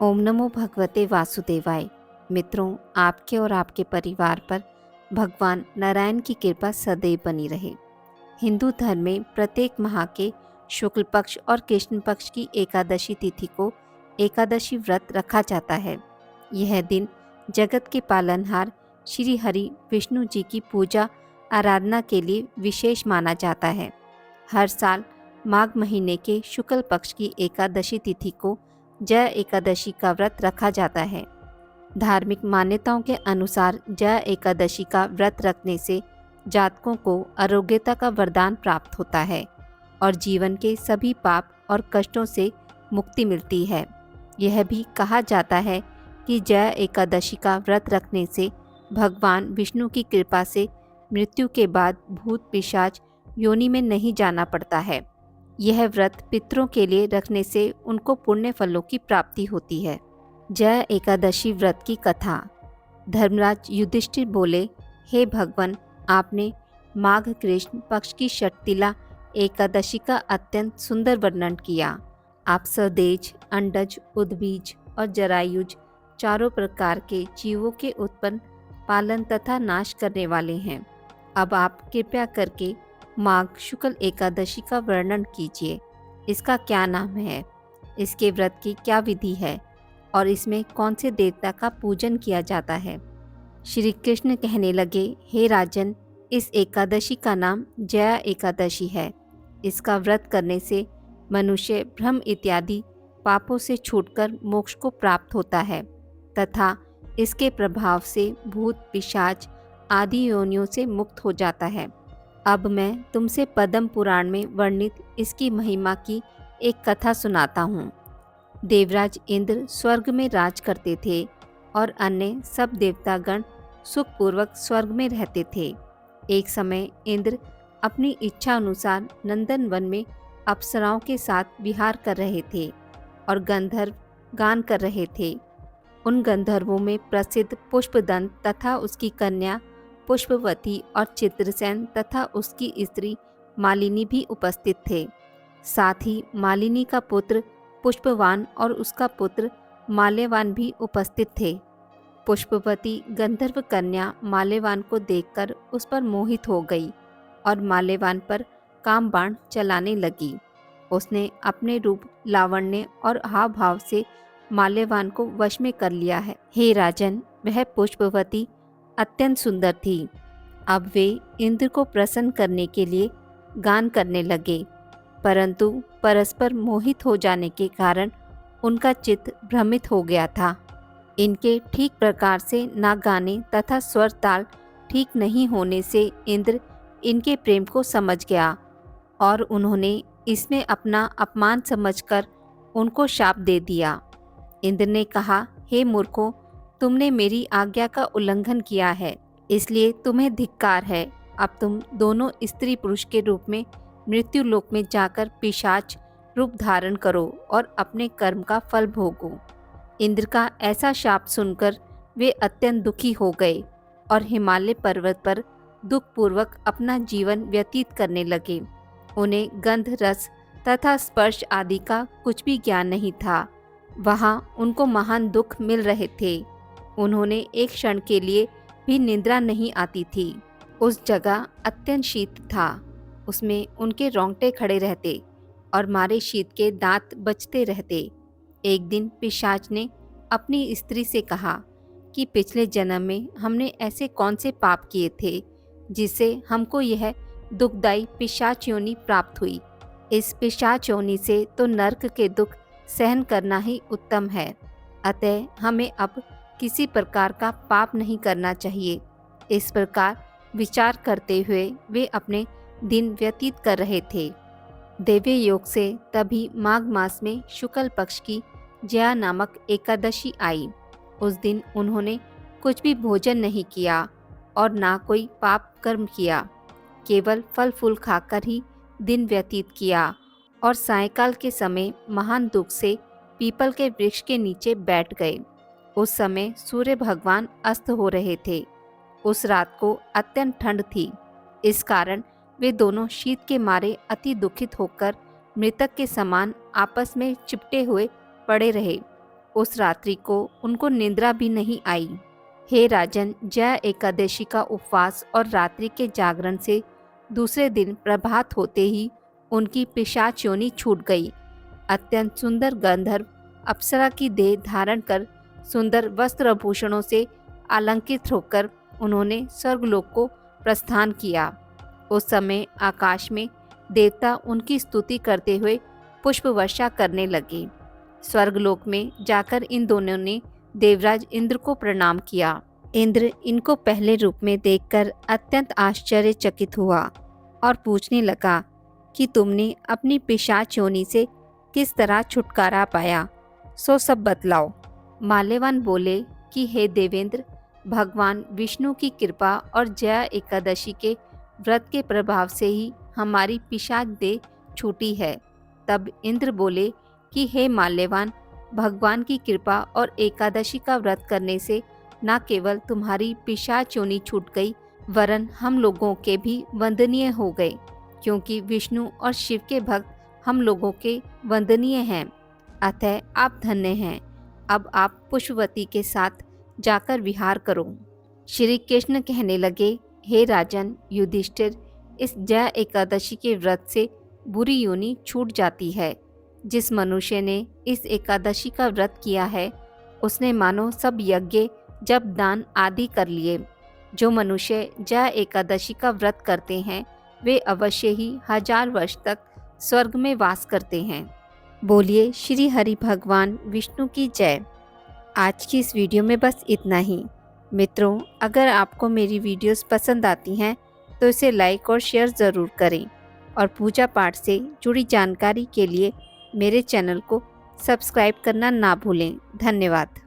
ओम नमो भगवते वासुदेवाय। मित्रों, आपके और आपके परिवार पर भगवान नारायण की कृपा सदैव बनी रहे। हिंदू धर्म में प्रत्येक माह के शुक्ल पक्ष और कृष्ण पक्ष की एकादशी तिथि को एकादशी व्रत रखा जाता है। यह दिन जगत के पालनहार श्री हरि विष्णु जी की पूजा आराधना के लिए विशेष माना जाता है। हर साल माघ महीने के शुक्ल पक्ष की एकादशी तिथि को जय एकादशी का व्रत रखा जाता है। धार्मिक मान्यताओं के अनुसार जय एकादशी का व्रत रखने से जातकों को आरोग्यता का वरदान प्राप्त होता है और जीवन के सभी पाप और कष्टों से मुक्ति मिलती है। यह भी कहा जाता है कि जय एकादशी का व्रत रखने से भगवान विष्णु की कृपा से मृत्यु के बाद भूत पिशाच योनि में नहीं जाना पड़ता है। यह व्रत पितरों के लिए रखने से उनको पुण्य फलों की प्राप्ति होती है। जय एकादशी व्रत की कथा। धर्मराज युधिष्ठिर बोले, हे भगवान, आपने माघ कृष्ण पक्ष की षटतिला एकादशी का अत्यंत सुंदर वर्णन किया। आप स्वदेज, अंडज, उद्बीज और जरायुज चारों प्रकार के जीवों के उत्पन्न, पालन तथा नाश करने वाले हैं। अब आप कृपया करके माघ शुक्ल एकादशी का वर्णन कीजिए। इसका क्या नाम है, इसके व्रत की क्या विधि है और इसमें कौन से देवता का पूजन किया जाता है। श्री कृष्ण कहने लगे, हे राजन, इस एकादशी का नाम जया एकादशी है। इसका व्रत करने से मनुष्य भ्रम इत्यादि पापों से छूटकर मोक्ष को प्राप्त होता है तथा इसके प्रभाव से भूत पिशाच आदि योनियों से मुक्त हो जाता है। अब मैं तुमसे पद्म पुराण में वर्णित इसकी महिमा की एक कथा सुनाता हूँ। देवराज इंद्र स्वर्ग में राज करते थे और अन्य सब देवतागण सुखपूर्वक स्वर्ग में रहते थे। एक समय इंद्र अपनी इच्छा अनुसार नंदन वन में अप्सराओं के साथ विहार कर रहे थे और गंधर्व गान कर रहे थे। उन गंधर्वों में प्रसिद्ध पुष्पदंत तथा उसकी कन्या पुष्पवती और चित्रसेन तथा उसकी स्त्री मालिनी भी उपस्थित थे। साथ ही मालिनी का पुत्र पुष्पवान और उसका पुत्र माल्यवान भी उपस्थित थे। पुष्पवती गंधर्व कन्या माल्यवान को देखकर उस पर मोहित हो गई और माल्यवान पर काम बाण चलाने लगी। उसने अपने रूप, लावण्य और हाव भाव से माल्यवान को वश में कर लिया है। हे राजन, वह पुष्पवती अत्यंत सुंदर थी। अब वे इंद्र को प्रसन्न करने के लिए गान करने लगे, परंतु परस्पर मोहित हो जाने के कारण उनका चित्त भ्रमित हो गया था। इनके ठीक प्रकार से ना गाने तथा स्वर ताल ठीक नहीं होने से इंद्र इनके प्रेम को समझ गया और उन्होंने इसमें अपना अपमान समझकर उनको शाप दे दिया। इंद्र ने कहा, हे मूर्खों, तुमने मेरी आज्ञा का उल्लंघन किया है, इसलिए तुम्हें धिक्कार है। अब तुम दोनों स्त्री पुरुष के रूप में मृत्यु लोक में जाकर पिशाच रूप धारण करो और अपने कर्म का फल भोगो। इंद्र का ऐसा शाप सुनकर वे अत्यंत दुखी हो गए और हिमालय पर्वत पर दुखपूर्वक अपना जीवन व्यतीत करने लगे। उन्हें गंध, रस तथा स्पर्श आदि का कुछ भी ज्ञान नहीं था। वहाँ उनको महान दुख मिल रहे थे। उन्होंने एक क्षण के लिए भी निद्रा नहीं आती थी। उस जगह अत्यंत शीत था, उसमें उनके रोंगटे खड़े रहते और मारे शीत के दांत बचते रहते। एक दिन पिशाच ने अपनी स्त्री से कहा कि पिछले जन्म में हमने ऐसे कौन से पाप किए थे जिससे हमको यह दुखदायी पिशाच योनि प्राप्त हुई। इस पिशाच योनि से तो नरक के दुख सहन करना ही उत्तम है। अतः हमें अब किसी प्रकार का पाप नहीं करना चाहिए। इस प्रकार विचार करते हुए वे अपने दिन व्यतीत कर रहे थे। दैवीय योग से तभी माघ मास में शुक्ल पक्ष की जया नामक एकादशी आई। उस दिन उन्होंने कुछ भी भोजन नहीं किया और ना कोई पाप कर्म किया, केवल फल फूल खाकर ही दिन व्यतीत किया और सायंकाल के समय महान दुख से पीपल के वृक्ष के नीचे बैठ गए। उस समय सूर्य भगवान अस्त हो रहे थे। उस रात को अत्यंत ठंड थी, इस कारण वे दोनों शीत के मारे अति दुखित होकर मृतक के समान आपस में चिपटे हुए पड़े रहे। उस रात्रि को उनको निद्रा भी नहीं आई। हे राजन, जया एकादशी का उपवास और रात्रि के जागरण से दूसरे दिन प्रभात होते ही उनकी पिशाच योनि छूट गई। अत्यंत सुंदर गंधर्व अप्सरा की देह धारण कर सुंदर वस्त्र आभूषणों से अलंकृत होकर उन्होंने स्वर्गलोक को प्रस्थान किया। उस समय आकाश में देवता उनकी स्तुति करते हुए पुष्प वर्षा करने लगे। स्वर्गलोक में जाकर इन दोनों ने देवराज इंद्र को प्रणाम किया। इंद्र इनको पहले रूप में देखकर अत्यंत आश्चर्यचकित हुआ और पूछने लगा कि तुमने अपनी पिशाच योनि से किस तरह छुटकारा पाया, सो सब बतलाओ। माल्यवान बोले कि हे देवेंद्र, भगवान विष्णु की कृपा और जया एकादशी के व्रत के प्रभाव से ही हमारी पिशाच देह छूटी है। तब इंद्र बोले कि हे माल्यवान, भगवान की कृपा और एकादशी का व्रत करने से न केवल तुम्हारी पिशाच योनि छूट गई, वरन हम लोगों के भी वंदनीय हो गए, क्योंकि विष्णु और शिव के भक्त हम लोगों के वंदनीय हैं। अतः आप धन्य हैं। अब आप पुष्पवती के साथ जाकर विहार करो। श्री कृष्ण कहने लगे, हे राजन युधिष्ठिर, इस जया एकादशी के व्रत से बुरी योनि छूट जाती है। जिस मनुष्य ने इस एकादशी का व्रत किया है, उसने मानो सब यज्ञ, जप, दान आदि कर लिए। जो मनुष्य जया एकादशी का व्रत करते हैं, वे अवश्य ही 1000 वर्ष तक स्वर्ग में वास करते हैं। बोलिए श्री हरि भगवान विष्णु की जय। आज की इस वीडियो में बस इतना ही। मित्रों, अगर आपको मेरी वीडियोस पसंद आती हैं तो इसे लाइक और शेयर ज़रूर करें और पूजा पाठ से जुड़ी जानकारी के लिए मेरे चैनल को सब्सक्राइब करना ना भूलें। धन्यवाद।